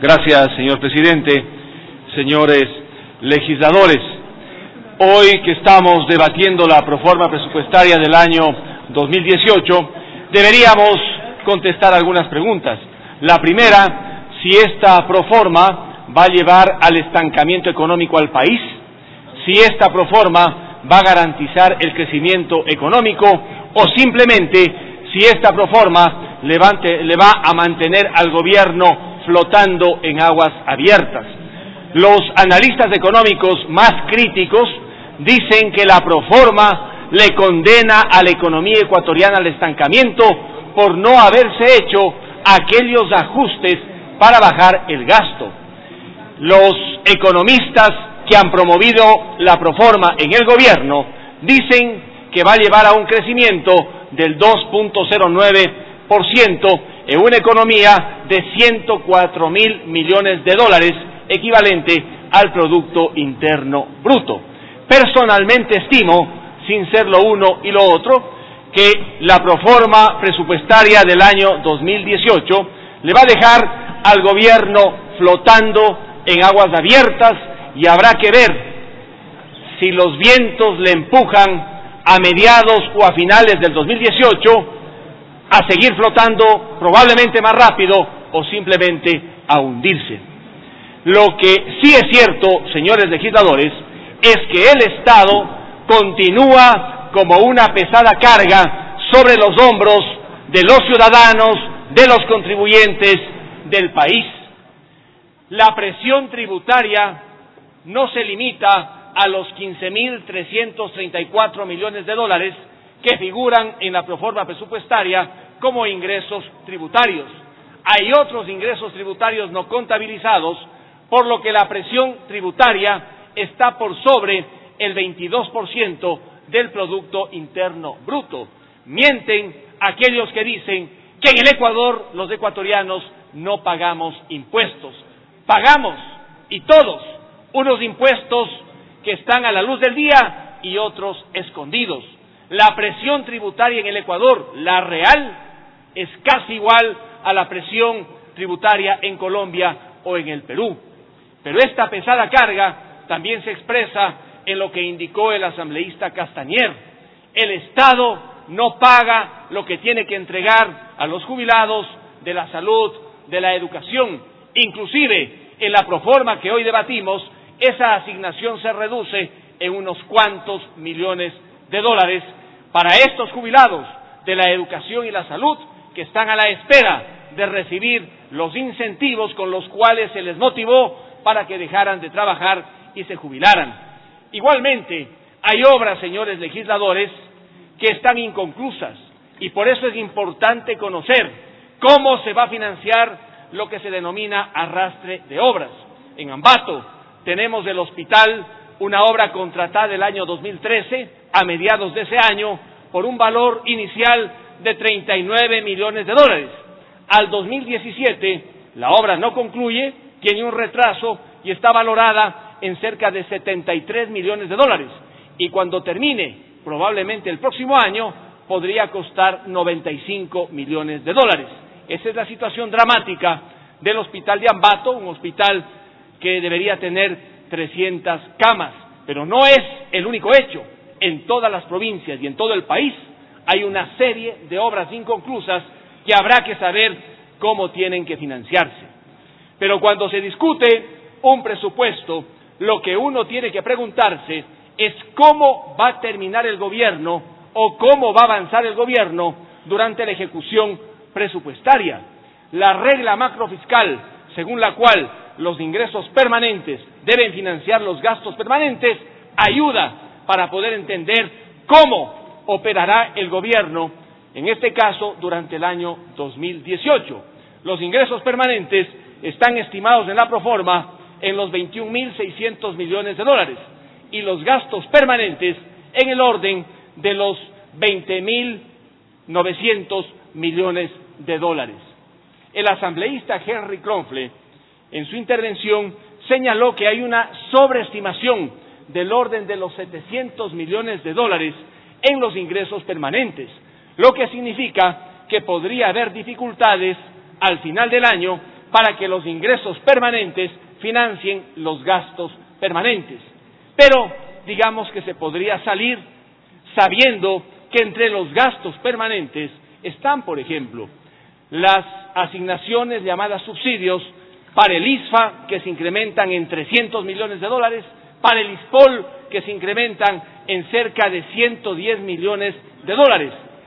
Gracias, señor presidente, señores legisladores. Hoy que estamos debatiendo la proforma presupuestaria del año 2018, deberíamos contestar algunas preguntas. La primera, si esta proforma va a llevar al estancamiento económico al país, si esta proforma va a garantizar el crecimiento económico o simplemente si esta proforma le va a mantener al gobierno flotando en aguas abiertas. Los analistas económicos más críticos dicen que la proforma le condena a la economía ecuatoriana al estancamiento por no haberse hecho aquellos ajustes para bajar el gasto. Los economistas que han promovido la proforma en el gobierno dicen que va a llevar a un crecimiento del 2.09% en una economía de 104.000 millones de dólares, equivalente al Producto Interno Bruto. Personalmente estimo, sin ser lo uno y lo otro, que la proforma presupuestaria del año 2018 le va a dejar al gobierno flotando en aguas abiertas y habrá que ver si los vientos le empujan a mediados o a finales del 2018 a seguir flotando probablemente más rápido o simplemente a hundirse. Lo que sí es cierto, señores legisladores, es que el Estado continúa como una pesada carga sobre los hombros de los ciudadanos, de los contribuyentes del país. La presión tributaria no se limita a los 15.334 millones de dólares que figuran en la proforma presupuestaria como ingresos tributarios. Hay otros ingresos tributarios no contabilizados, por lo que la presión tributaria está por sobre el 22% del Producto Interno Bruto. Mienten aquellos que dicen que en el Ecuador los ecuatorianos no pagamos impuestos. Pagamos, y todos, unos impuestos que están a la luz del día y otros escondidos. La presión tributaria en el Ecuador, la real, es casi igual a la presión tributaria en Colombia o en el Perú. Pero esta pesada carga también se expresa en lo que indicó el asambleísta Castañer. El Estado no paga lo que tiene que entregar a los jubilados de la salud, de la educación. Inclusive, en la proforma que hoy debatimos, esa asignación se reduce en unos cuantos millones de dólares para estos jubilados de la educación y la salud que están a la espera de recibir los incentivos con los cuales se les motivó para que dejaran de trabajar y se jubilaran. Igualmente, hay obras, señores legisladores, que están inconclusas y por eso es importante conocer cómo se va a financiar lo que se denomina arrastre de obras. En Ambato tenemos el hospital, una obra contratada el año 2013 a mediados de ese año por un valor inicial de 39 millones de dólares. Al 2017 la obra no concluye, tiene un retraso y está valorada en cerca de 73 millones de dólares. Y cuando termine, probablemente el próximo año, podría costar 95 millones de dólares. Esa es la situación dramática del hospital de Ambato, un hospital que debería tener 300 camas, pero no es el único hecho. En todas las provincias y en todo el país hay una serie de obras inconclusas que habrá que saber cómo tienen que financiarse. Pero cuando se discute un presupuesto, lo que uno tiene que preguntarse es cómo va a terminar el gobierno o cómo va a avanzar el gobierno durante la ejecución presupuestaria. La regla macrofiscal, según la cual los ingresos permanentes deben financiar los gastos permanentes, ayuda para poder entender cómo operará el gobierno, en este caso durante el año 2018. Los ingresos permanentes están estimados en la proforma en los 21.600 millones de dólares y los gastos permanentes en el orden de los 20.900 millones de dólares. El asambleísta Henry Kronfle, en su intervención, señaló que hay una sobreestimación del orden de los 700 millones de dólares en los ingresos permanentes, lo que significa que podría haber dificultades al final del año para que los ingresos permanentes financien los gastos permanentes. Pero digamos que se podría salir sabiendo que entre los gastos permanentes están, por ejemplo, las asignaciones llamadas subsidios para el ISFA, que se incrementan en $300 millones, para el ISPOL, que se incrementan en cerca de $110 millones,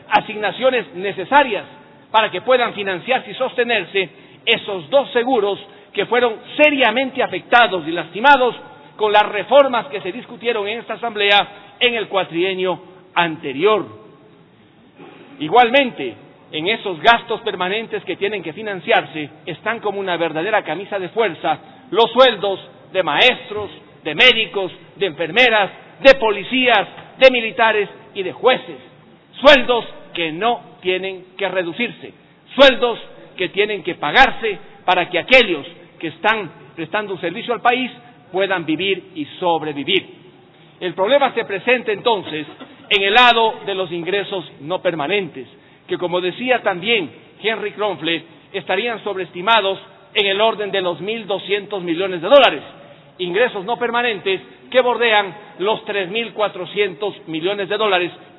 asignaciones necesarias para que puedan financiarse y sostenerse esos dos seguros que fueron seriamente afectados y lastimados con las reformas que se discutieron en esta Asamblea en el cuatrienio anterior. Igualmente, en esos gastos permanentes que tienen que financiarse están como una verdadera camisa de fuerza los sueldos de maestros, de médicos, de enfermeras, de policías, de militares y de jueces. Sueldos que no tienen que reducirse, sueldos que tienen que pagarse para que aquellos que están prestando un servicio al país puedan vivir y sobrevivir. El problema se presenta entonces en el lado de los ingresos no permanentes, que como decía también Henry Kronfle, estarían sobreestimados en el orden de los $1.200 millones, ingresos no permanentes que bordean los $3.400 millones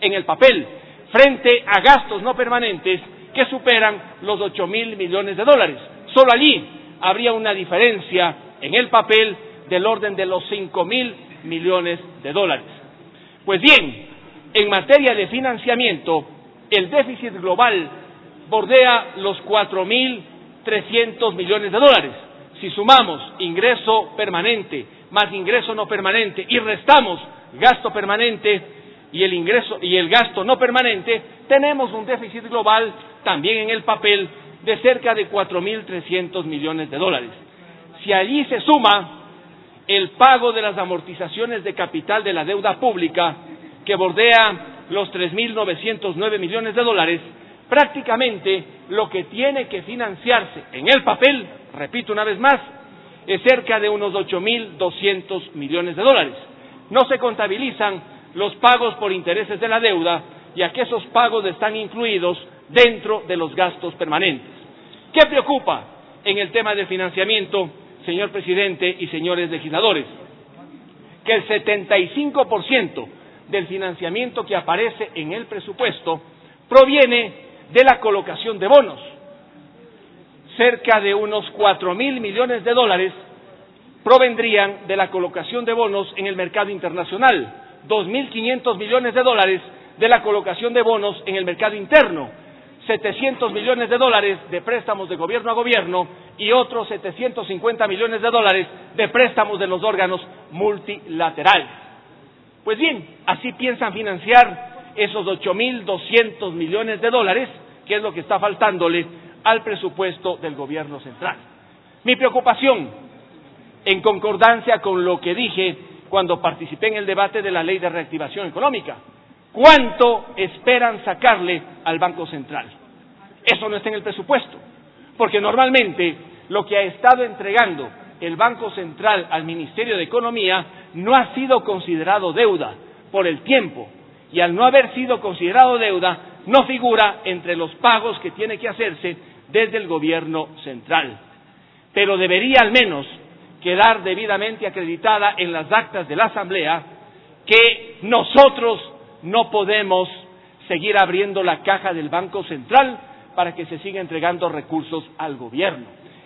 en el papel, frente a gastos no permanentes que superan los $8.000 millones. Solo allí habría una diferencia en el papel del orden de los $5.000 millones. Pues bien, en materia de financiamiento, el déficit global bordea los $4.300 millones. Si sumamos ingreso permanente más ingreso no permanente y restamos gasto permanente y el gasto no permanente, tenemos un déficit global también en el papel de cerca de $4.300 millones. Si allí se suma el pago de las amortizaciones de capital de la deuda pública, que bordea los $3.909 millones, prácticamente lo que tiene que financiarse en el papel, repito una vez más, es cerca de unos $8.200 millones. No se contabilizan los pagos por intereses de la deuda, ya que esos pagos están incluidos dentro de los gastos permanentes. ¿Qué preocupa en el tema del financiamiento, señor presidente y señores legisladores? Que el 75% del financiamiento que aparece en el presupuesto proviene de la colocación de bonos. Cerca de unos $4.000 millones provendrían de la colocación de bonos en el mercado internacional, $2.500 millones de la colocación de bonos en el mercado interno, $700 millones de préstamos de gobierno a gobierno y otros $750 millones de préstamos de los órganos multilaterales. Pues bien, así piensan financiar esos $8.200 millones, que es lo que está faltándole al presupuesto del gobierno central. Mi preocupación, en concordancia con lo que dije cuando participé en el debate de la Ley de Reactivación Económica, ¿cuánto esperan sacarle al Banco Central? Eso no está en el presupuesto, porque normalmente lo que ha estado entregando el Banco Central al Ministerio de Economía no ha sido considerado deuda por el tiempo, y al no haber sido considerado deuda, no figura entre los pagos que tiene que hacerse desde el gobierno central. Pero debería al menos quedar debidamente acreditada en las actas de la Asamblea que nosotros no podemos seguir abriendo la caja del Banco Central para que se siga entregando recursos al gobierno.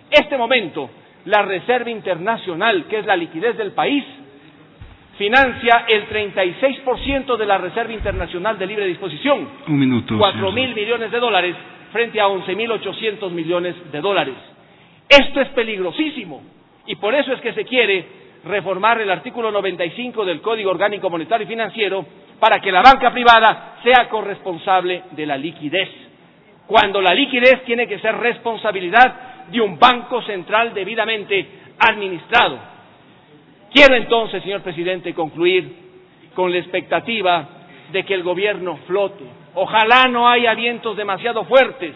Este momento, la Reserva Internacional, que es la liquidez del país, financia el 36% de la Reserva Internacional de libre disposición. Un minuto. $4.000 millones frente a $11.800 millones. Esto es peligrosísimo y por eso es que se quiere reformar el artículo 95 del Código Orgánico Monetario y Financiero para que la banca privada sea corresponsable de la liquidez, cuando la liquidez tiene que ser responsabilidad de un banco central debidamente administrado. Quiero entonces, señor presidente, concluir con la expectativa de que el gobierno flote. Ojalá no haya vientos demasiado fuertes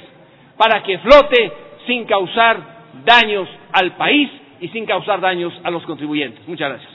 para que flote sin causar daños al país y sin causar daños a los contribuyentes. Muchas gracias.